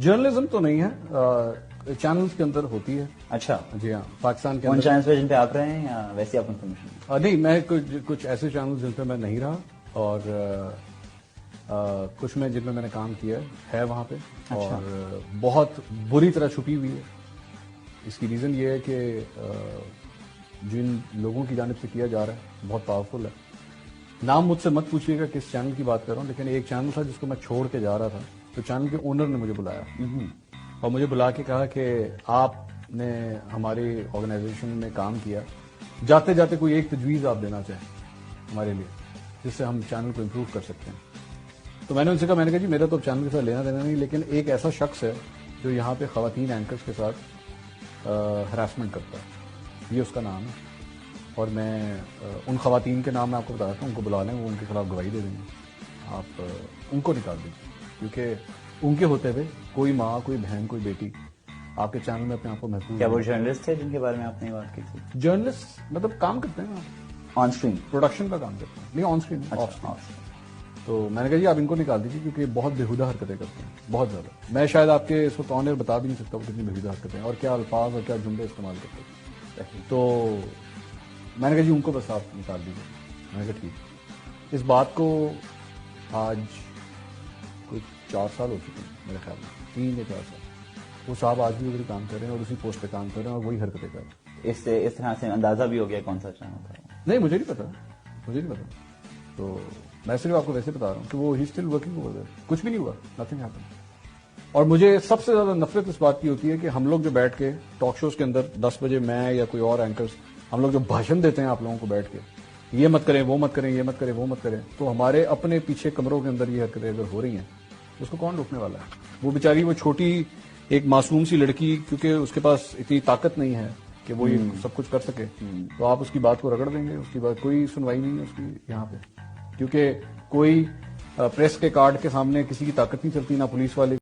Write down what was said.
Journalism تو نہیں ہے، چینلز کے اندر ہوتی ہے. اچھا جی ہاں، پاکستان کے کون چینلز پہ جن پہ آپ رہے ہیں یا ویسے آپ انفارمیشن؟ نہیں، میں کچھ ایسے چینلز جن پہ میں نہیں رہا، اور کچھ میں جن میں نے کام کیا ہے وہاں پہ، اور بہت بری طرح چھپی ہوئی ہے. اس کی ریزن یہ ہے کہ جن لوگوں کی جانب سے کیا جا رہا ہے بہت پاورفل ہے. نام مجھ سے مت پوچھیے گا کس چینل کی بات کر رہا ہوں، لیکن ایک چینل تھا جس کو میں چھوڑ کے جا رہا تھا، تو چینل کے اونر نے مجھے بلایا اور مجھے بلا کے کہا کہ آپ نے ہماری آرگنائزیشن میں کام کیا، جاتے جاتے کوئی ایک تجویز آپ دینا چاہیں ہمارے لیے جس سے ہم چینل کو امپروو کر سکتے ہیں. تو میں نے ان سے کہا جی میرا تو اب چینل کے ساتھ لینا دینا نہیں، لیکن ایک ایسا شخص ہے جو یہاں پہ خواتین اینکرز کے ساتھ ہراسمنٹ کرتا ہے، یہ اس کا نام ہے. اور میں ان خواتین کے نام میں آپ کو بتاتا ہوں، ان کو بلا لیں، وہ ان کے خلاف گواہی دے دیں گے. آپ ان کو نکال دیجیے، کیونکہ ان کے ہوتے ہوئے کوئی ماں، کوئی بہن، کوئی بیٹی آپ کے چینل میں اپنے آپ کو محفوظ. کیا وہ جرنلسٹ تھے جن کے بارے میں آپ نے بات کی تھی؟ جرنلسٹ مطلب کام کرتے ہیں آن اسکرین پروڈکشن کا کام کرتے ہیں، نہیں آن اسکرین. تو میں نے کہا جی آپ ان کو نکال دیجیے، کیونکہ بہت بےہودہ حرکتیں کرتے ہیں، بہت زیادہ. میں شاید آپ کے اس وقت آن ایئر بتا بھی نہیں سکتا وہ کتنی بےہودہ حرکتیں ہیں اور کیا الفاظ اور کیا جملے استعمال کرتے ہیں. تو میں نے کہا جی ان کو بس آپ نکال دیجیے. میں نے کہا ٹھیک. اس بات کو آج کوئی 4 سال ہو چکے ہیں میرے خیال میں، 3 یا 4 سال. وہ صاحب آج بھی ادھر کام کر رہے ہیں اور اسی پوسٹ پہ کام کر رہے ہیں اور وہی حرکتیں کر رہے ہیں. اس طرح سے اندازہ بھی ہو گیا کون سا چینل تھا؟ نہیں مجھے نہیں پتا. تو میں صرف آپ کو ویسے بتا رہا ہوں کہ وہ he still working over there, کچھ بھی نہیں ہوا، نتھنگ ہیپن. اور مجھے سب سے زیادہ نفرت اس بات کی ہوتی ہے کہ ہم لوگ جو بیٹھ کے ٹاک شوز کے اندر 10 بجے میں یا کوئی اور اینکرز ہم لوگ جو بھاشن دیتے ہیں آپ لوگوں کو بیٹھ کے، یہ مت کریں، وہ مت کریں، یہ مت کریں، وہ مت کریں، تو ہمارے اپنے پیچھے کمروں کے اندر یہ حرکتیں اگر ہو رہی ہیں اس کو کون روکنے والا ہے؟ وہ بیچاری وہ چھوٹی ایک معصوم سی لڑکی، کیونکہ اس کے پاس اتنی طاقت نہیں ہے کہ وہ یہ سب کچھ کر سکے، تو آپ اس کی بات کو رگڑ دیں گے. اس کی بات کوئی سنوائی نہیں ہے اس کی یہاں پہ، کیونکہ کوئی پریس کے کارڈ کے سامنے کسی کی طاقت نہیں چلتی، نہ پولیس والے